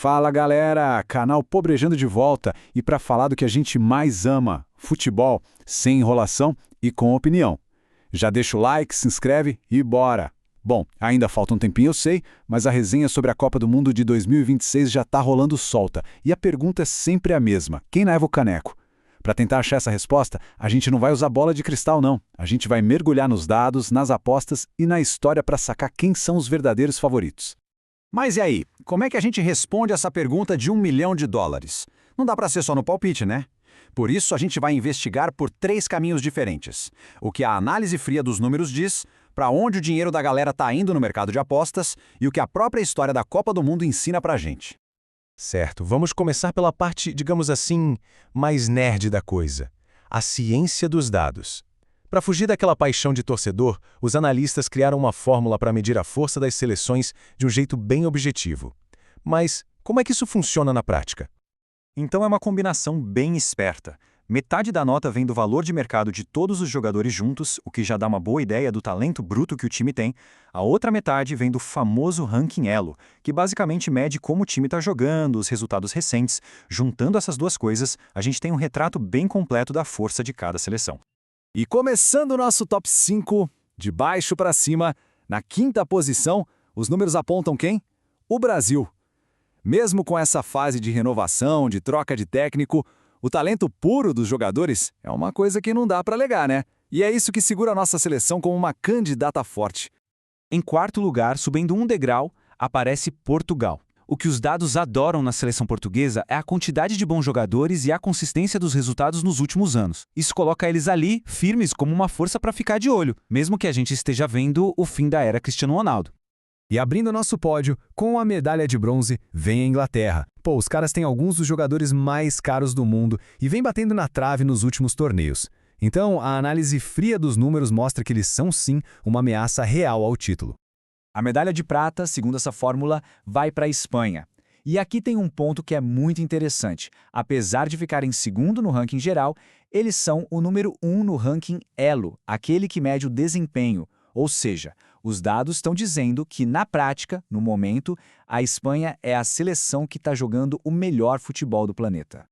Fala galera, canal Pobrejando de volta e para falar do que a gente mais ama, futebol, sem enrolação e com opinião. Já deixa o like, se inscreve e bora! Bom, ainda falta um tempinho eu sei, mas a resenha sobre a Copa do Mundo de 2026 já tá rolando solta e a pergunta é sempre a mesma, quem leva o caneco? Para tentar achar essa resposta, a gente não vai usar bola de cristal não, a gente vai mergulhar nos dados, nas apostas e na história para sacar quem são os verdadeiros favoritos. Mas e aí, como é que a gente responde essa pergunta de $1 milhão? Não dá para ser só no palpite, né? Por isso, a gente vai investigar por 3 caminhos diferentes. O que a análise fria dos números diz, para onde o dinheiro da galera tá indo no mercado de apostas e o que a própria história da Copa do Mundo ensina pra gente. Certo, vamos começar pela parte, digamos assim, mais nerd da coisa. A ciência dos dados. Para fugir daquela paixão de torcedor, os analistas criaram uma fórmula para medir a força das seleções de um jeito bem objetivo. Mas como é que isso funciona na prática? Então é uma combinação bem esperta. Metade da nota vem do valor de mercado de todos os jogadores juntos, o que já dá uma boa ideia do talento bruto que o time tem. A outra metade vem do famoso ranking Elo, que basicamente mede como o time está jogando, os resultados recentes. Juntando essas duas coisas, a gente tem um retrato bem completo da força de cada seleção. E começando o nosso top 5, de baixo para cima, na 5ª posição, os números apontam quem? O Brasil. Mesmo com essa fase de renovação, de troca de técnico, o talento puro dos jogadores é uma coisa que não dá para alegar, né? E é isso que segura a nossa seleção como uma candidata forte. Em 4º lugar, subindo um degrau, aparece Portugal. O que os dados adoram na seleção portuguesa é a quantidade de bons jogadores e a consistência dos resultados nos últimos anos. Isso coloca eles ali, firmes, como uma força para ficar de olho, mesmo que a gente esteja vendo o fim da era Cristiano Ronaldo. E abrindo nosso pódio, com a medalha de bronze, vem a Inglaterra. Pô, os caras têm alguns dos jogadores mais caros do mundo e vem batendo na trave nos últimos torneios. Então, a análise fria dos números mostra que eles são sim uma ameaça real ao título. A medalha de prata, segundo essa fórmula, vai para a Espanha. E aqui tem um ponto que é muito interessante. Apesar de ficar em segundo no ranking geral, eles são o número 1 no ranking Elo, aquele que mede o desempenho. Ou seja, os dados estão dizendo que, na prática, no momento, a Espanha é a seleção que está jogando o melhor futebol do planeta.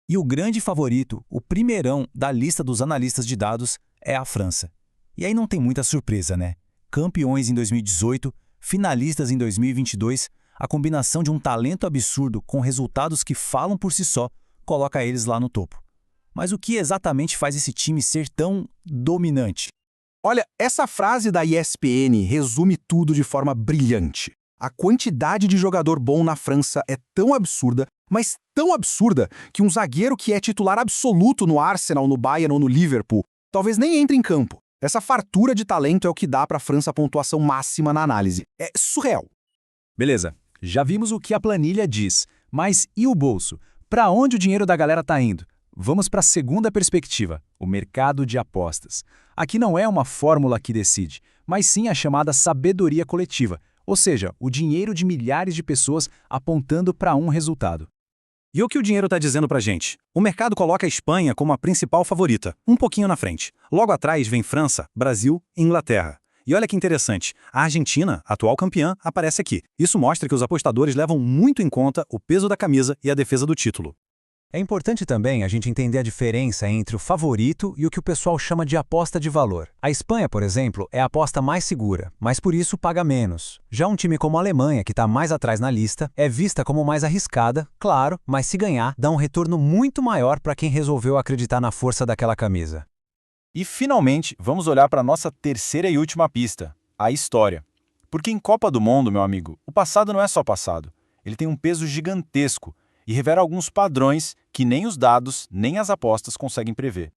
E o grande favorito, o primeirão da lista dos analistas de dados, é a França. E aí não tem muita surpresa, né? Campeões em 2018, finalistas em 2022, a combinação de um talento absurdo com resultados que falam por si só, coloca eles lá no topo. Mas o que exatamente faz esse time ser tão dominante? Olha, essa frase da ESPN resume tudo de forma brilhante. A quantidade de jogador bom na França é tão absurda, mas tão absurda, que um zagueiro que é titular absoluto no Arsenal, no Bayern ou no Liverpool, talvez nem entre em campo. Essa fartura de talento é o que dá para a França a pontuação máxima na análise. É surreal. Beleza, já vimos o que a planilha diz, mas e o bolso? Para onde o dinheiro da galera tá indo? Vamos para a segunda perspectiva, o mercado de apostas. Aqui não é uma fórmula que decide, mas sim a chamada sabedoria coletiva, ou seja, o dinheiro de milhares de pessoas apontando para um resultado. E o que o dinheiro está dizendo pra gente? O mercado coloca a Espanha como a principal favorita, um pouquinho na frente. Logo atrás vem França, Brasil e Inglaterra. E olha que interessante, a Argentina, atual campeã, aparece aqui. Isso mostra que os apostadores levam muito em conta o peso da camisa e a defesa do título. É importante também a gente entender a diferença entre o favorito e o que o pessoal chama de aposta de valor. A Espanha, por exemplo, é a aposta mais segura, mas por isso paga menos. Já um time como a Alemanha, que está mais atrás na lista, é vista como mais arriscada, claro, mas se ganhar, dá um retorno muito maior para quem resolveu acreditar na força daquela camisa. E finalmente, vamos olhar para a nossa terceira e última pista, a história. Porque em Copa do Mundo, meu amigo, o passado não é só passado. Ele tem um peso gigantesco e revela alguns padrões que nem os dados, nem as apostas conseguem prever.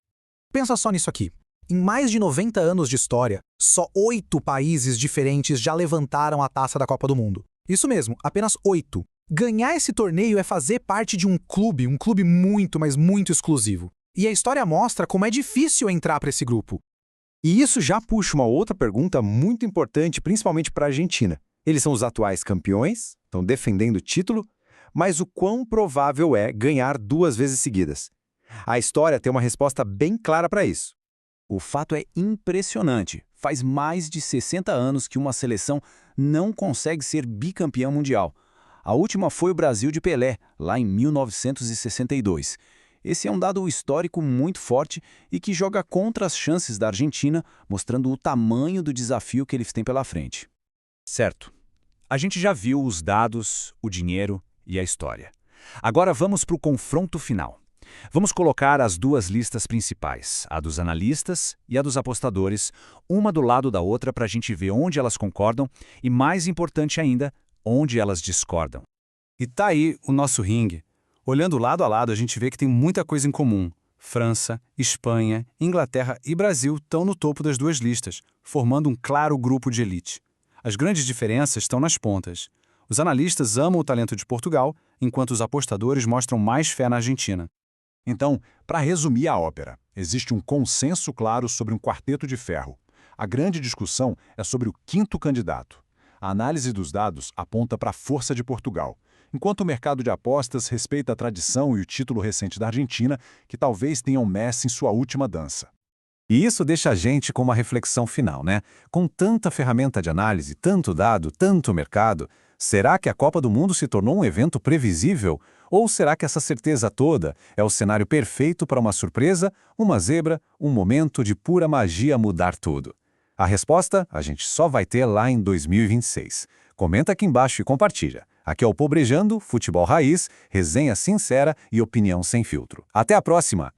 Pensa só nisso aqui. Em mais de 90 anos de história, só 8 países diferentes já levantaram a taça da Copa do Mundo. Isso mesmo, apenas 8. Ganhar esse torneio é fazer parte de um clube muito, mas muito exclusivo. E a história mostra como é difícil entrar para esse grupo. E isso já puxa uma outra pergunta muito importante, principalmente para a Argentina. Eles são os atuais campeões, estão defendendo o título, mas o quão provável é ganhar 2 vezes seguidas? A história tem uma resposta bem clara para isso. O fato é impressionante. Faz mais de 60 anos que uma seleção não consegue ser bicampeã mundial. A última foi o Brasil de Pelé, lá em 1962. Esse é um dado histórico muito forte e que joga contra as chances da Argentina, mostrando o tamanho do desafio que eles têm pela frente. Certo. A gente já viu os dados, o dinheiro e a história. Agora vamos para o confronto final. Vamos colocar as duas listas principais, a dos analistas e a dos apostadores, uma do lado da outra para a gente ver onde elas concordam e, mais importante ainda, onde elas discordam. E tá aí o nosso ringue. Olhando lado a lado, a gente vê que tem muita coisa em comum. França, Espanha, Inglaterra e Brasil estão no topo das duas listas, formando um claro grupo de elite. As grandes diferenças estão nas pontas. Os analistas amam o talento de Portugal, enquanto os apostadores mostram mais fé na Argentina. Então, para resumir a ópera, existe um consenso claro sobre um quarteto de ferro. A grande discussão é sobre o quinto candidato. A análise dos dados aponta para a força de Portugal, enquanto o mercado de apostas respeita a tradição e o título recente da Argentina, que talvez tenham Messi em sua última dança. E isso deixa a gente com uma reflexão final, né? Com tanta ferramenta de análise, tanto dado, tanto mercado, será que a Copa do Mundo se tornou um evento previsível? Ou será que essa certeza toda é o cenário perfeito para uma surpresa, uma zebra, um momento de pura magia mudar tudo? A resposta a gente só vai ter lá em 2026. Comenta aqui embaixo e compartilha. Aqui é o Pobrejando, futebol raiz, resenha sincera e opinião sem filtro. Até a próxima!